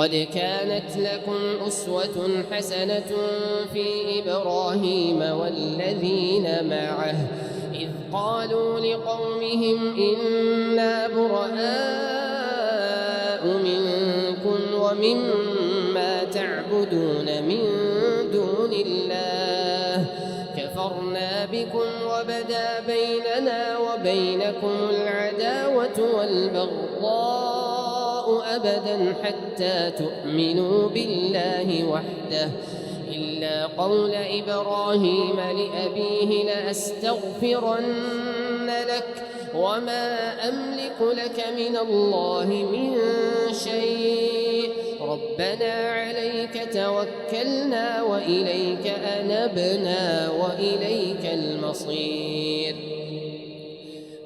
قد كانت لكم أسوة حسنة في إبراهيم والذين معه إذ قالوا لقومهم إنا براء منكم ومما تعبدون من دون الله كفرنا بكم وبدا بيننا وبينكم العداوة والبغضاء أبدا حتى تؤمنوا بالله وحده إلا قول إبراهيم لأبيه لأستغفرن لك وما أملك لك من الله من شيء ربنا عليك توكلنا وإليك أنبنا وإليك المصير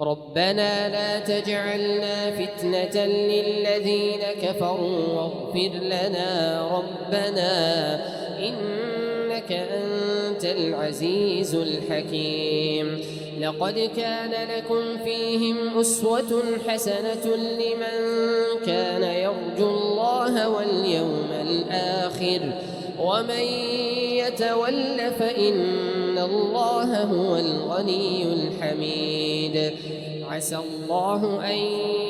ربنا لا تجعلنا فتنة للذين كفروا واغفر لنا ربنا إنك أنت العزيز الحكيم لقد كان لكم فيهم أسوة حسنة لمن كان يرجو الله واليوم الآخر ومن يتول فإن الله هو الغني الحميد عسى الله أن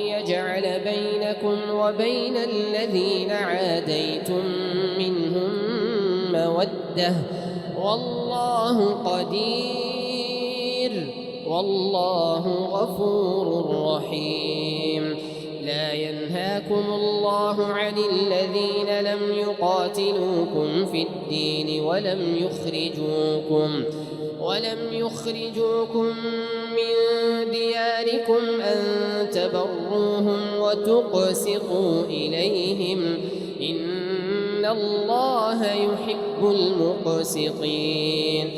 يجعل بينكم وبين الذين عاديتم منهم مودة والله قدير والله غفور رحيم لا ينهاكم الله عن الذين لم يقاتلوكم في الدين ولم يخرجوكم من دياركم أن تبروهم وتقسطوا إليهم إن الله يحب المقسطين